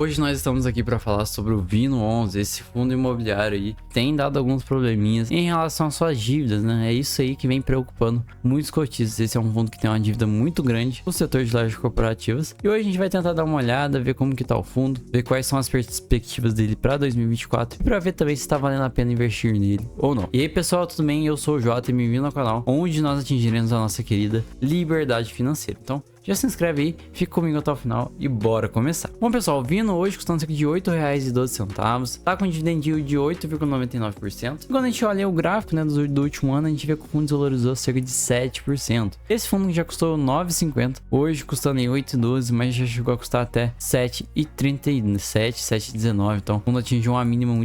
Hoje nós estamos aqui para falar sobre o Vino 11, esse fundo imobiliário aí tem dado alguns probleminhas em relação às suas dívidas, né? É isso aí que vem preocupando muitos cotistas. Esse é um fundo que tem uma dívida muito grande no setor de lajes corporativas. E hoje a gente vai tentar dar uma olhada, ver como que tá o fundo, ver quais são as perspectivas dele para 2024 e para ver também se está valendo a pena investir nele ou não. E aí pessoal, tudo bem? Eu sou o Jota e bem-vindo ao canal onde nós atingiremos a nossa querida liberdade financeira. Então, já se inscreve aí, fica comigo até o final e bora começar. Bom pessoal, o Vino hoje custando cerca de R$ 8,12, tá com dividend yield de 8,99%. E quando a gente olha o gráfico, né, do último ano, a gente vê que o fundo desvalorizou cerca de 7%. Esse fundo já custou R$ 9,50, hoje custando em R$ 8,12, mas já chegou a custar até R$ 7,37, 7,19. Então o fundo atingiu uma mínima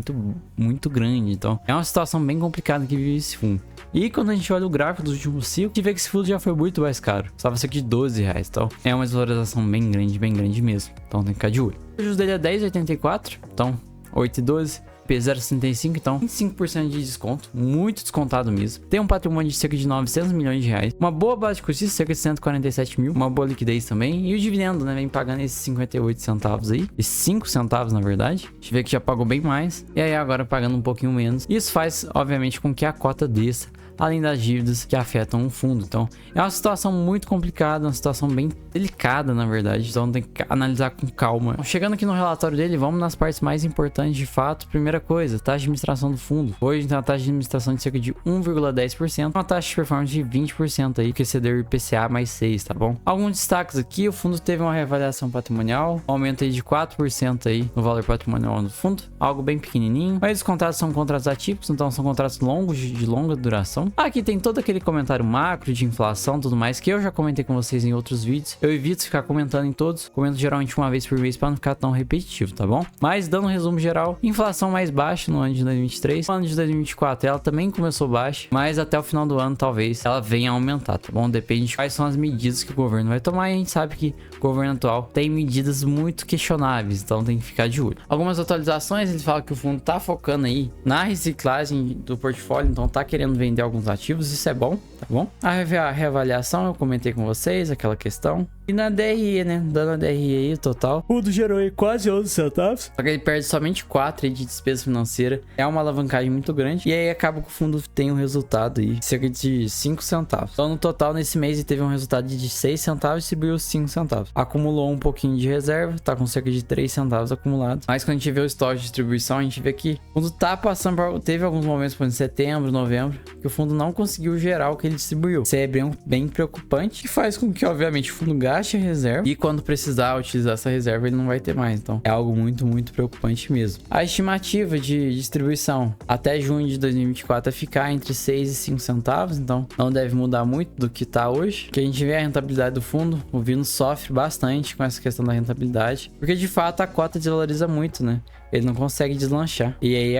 muito grande. Então é uma situação bem complicada que vive esse fundo. E quando a gente olha o gráfico dos últimos ciclos, a gente vê que esse fundo já foi muito mais caro. Estava cerca de R$12. Então é uma desvalorização bem grande mesmo. Então tem que ficar de olho. O juros dele é 10,84, então 8,12. P0,65, então 25% de desconto, muito descontado mesmo. Tem um patrimônio de cerca de 900 milhões de reais, uma boa base de custos, cerca de 147 mil, uma boa liquidez também. E o dividendo, né, vem pagando esses 58 centavos aí, esses 5 centavos na verdade. A gente vê que já pagou bem mais, e aí agora pagando um pouquinho menos. Isso faz, obviamente, com que a cota desça, além das dívidas que afetam o fundo. Então é uma situação muito complicada, uma situação bem delicada na verdade, então tem que analisar com calma. Então, chegando aqui no relatório dele, vamos nas partes mais importantes de fato. Primeira coisa, taxa de administração do fundo. Hoje tem uma taxa de administração de cerca de 1,10%, uma taxa de performance de 20% aí, que excedeu o IPCA mais 6, tá bom? Alguns destaques aqui: o fundo teve uma reavaliação patrimonial, um aumento aí de 4% aí no valor patrimonial do fundo, algo bem pequenininho, mas os contratos são contratos atípicos, então são contratos longos, de longa duração. Aqui tem todo aquele comentário macro de inflação, tudo mais, que eu já comentei com vocês em outros vídeos. Eu evito ficar comentando em todos, comento geralmente uma vez por mês para não ficar tão repetitivo, tá bom? Mas dando um resumo geral, inflação mais baixa no ano de 2023, no ano de 2024 ela também começou baixa, mas até o final do ano talvez ela venha a aumentar, tá bom? Depende de quais são as medidas que o governo vai tomar, e a gente sabe que o governo atual tem medidas muito questionáveis, então tem que ficar de olho. Algumas atualizações, eles falam que o fundo tá focando aí na reciclagem do portfólio, então tá querendo vender alguns ativos, isso é bom, tá bom? A reavaliação eu comentei com vocês, aquela questão. E na DRE, né? Dando a DRE aí, o total, o fundo gerou aí quase 11 centavos. Só que ele perde somente 4 aí de despesa financeira. É uma alavancagem muito grande. E aí acaba que o fundo tem um resultado aí, cerca de 5 centavos. Então no total, nesse mês, ele teve um resultado de 6 centavos e distribuiu 5 centavos. Acumulou um pouquinho de reserva, tá com cerca de 3 centavos acumulado. Mas quando a gente vê o estoque de distribuição, a gente vê que o fundo tá passando por... Teve alguns momentos, por exemplo, setembro, novembro, que o fundo não conseguiu gerar o que ele distribuiu. Isso é bem preocupante, que faz com que, obviamente, o fundo gaste a reserva, e quando precisar utilizar essa reserva, ele não vai ter mais. Então é algo muito preocupante mesmo. A estimativa de distribuição até junho de 2024 é ficar entre 6 e 5 centavos, então não deve mudar muito do que tá hoje. Que a gente vê a rentabilidade do fundo, o Vino sofre bastante com essa questão da rentabilidade, porque de fato a cota desvaloriza muito, né? Ele não consegue deslanchar. E aí ele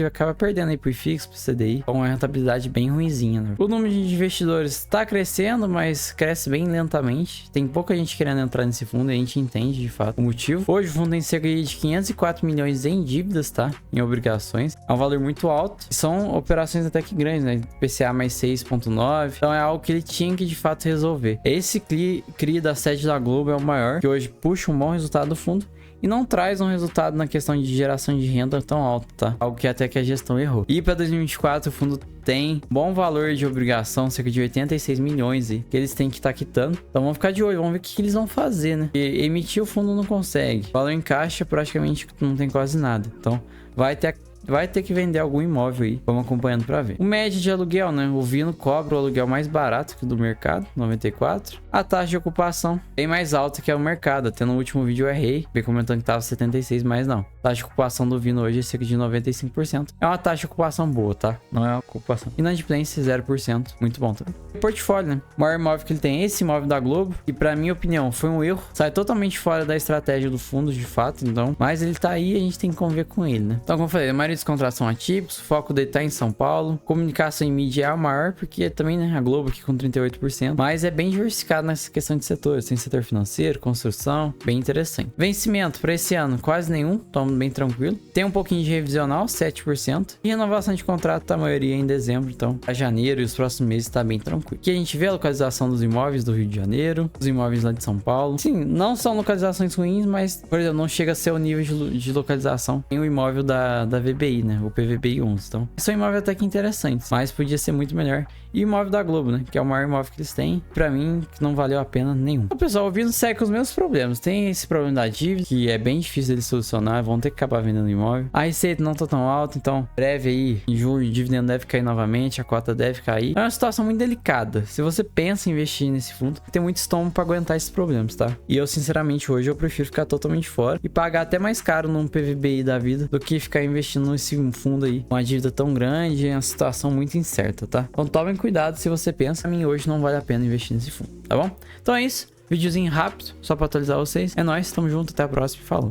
acaba perdendo aí pro IFIX, pro CDI, com uma rentabilidade bem ruinzinha, né? O número de investidores está crescendo, mas cresce bem lentamente. Tem pouca gente querendo entrar nesse fundo e a gente entende de fato o motivo. Hoje o fundo tem cerca de 504 milhões em dívidas, tá? Em obrigações. É um valor muito alto. São operações até que grandes, né? PCA mais 6,9. Então é algo que ele tinha que de fato resolver. Esse CRI da sede da Globo é o maior, que hoje puxa um bom resultado do fundo e não traz um resultado na questão de geração de renda tão alto, tá? Algo que até que a gestão errou. E para 2024 o fundo tem bom valor de obrigação, cerca de 86 milhões aí, que eles têm que estar quitando. Então vamos ficar de olho, vamos ver o que eles vão fazer, né? E emitir o fundo não consegue. O valor em caixa praticamente não tem quase nada. Então vai ter que vender algum imóvel aí. Vamos acompanhando para ver. O médio de aluguel, né? O Vino cobra o aluguel mais barato que o do mercado, 94. A taxa de ocupação bem mais alta que é o mercado. Até no último vídeo eu errei, bem comentando que tava 76, mas não. A taxa de ocupação do Vino hoje é cerca de 95%. É uma taxa de ocupação boa, tá? Não é uma ocupação. Inadimplência 0%. Muito bom também. O portfólio, né? O maior imóvel que ele tem é esse imóvel da Globo, e pra minha opinião foi um erro. Sai totalmente fora da estratégia do fundo, de fato. Então, mas ele tá aí e a gente tem que conviver com ele, né? Então, como eu falei, a maioria Maioria contratos são atípicos, o foco dele tá em São Paulo. Comunicação em mídia é a maior, porque também, né, a Globo aqui com 38%. Mas é bem diversificado nessa questão de setores. Tem setor financeiro, construção, bem interessante. Vencimento para esse ano, quase nenhum, então bem tranquilo. Tem um pouquinho de revisional, 7%. E renovação de contrato, a maioria em dezembro, então a janeiro e os próximos meses tá bem tranquilo. Aqui a gente vê a localização dos imóveis do Rio de Janeiro, os imóveis lá de São Paulo. Sim, não são localizações ruins, mas, por exemplo, não chega a ser o nível de localização em o imóvel da VBI, né? O PVBI 11. Então, são imóveis até que interessantes, mas podia ser muito melhor. E o imóvel da Globo, né? Que é o maior imóvel que eles têm. Pra mim, não valeu a pena nenhum. O pessoal ouvindo segue com os mesmos problemas. Tem esse problema da dívida, que é bem difícil eles solucionar. Vão ter que acabar vendendo o imóvel. A receita não tá tão alta, então breve aí, em julho, o dividendo deve cair novamente, a cota deve cair. É uma situação muito delicada. Se você pensa em investir nesse fundo, tem muito estômago pra aguentar esses problemas, tá? E eu, sinceramente, hoje eu prefiro ficar totalmente fora e pagar até mais caro num PVBI da vida do que ficar investindo nesse fundo aí. Uma dívida tão grande, é uma situação muito incerta, tá? Então tomem cuidado se você pensa, a mim hoje não vale a pena investir nesse fundo, tá bom? Então é isso, videozinho rápido, só pra atualizar vocês. É nóis, tamo junto, até a próxima, falou!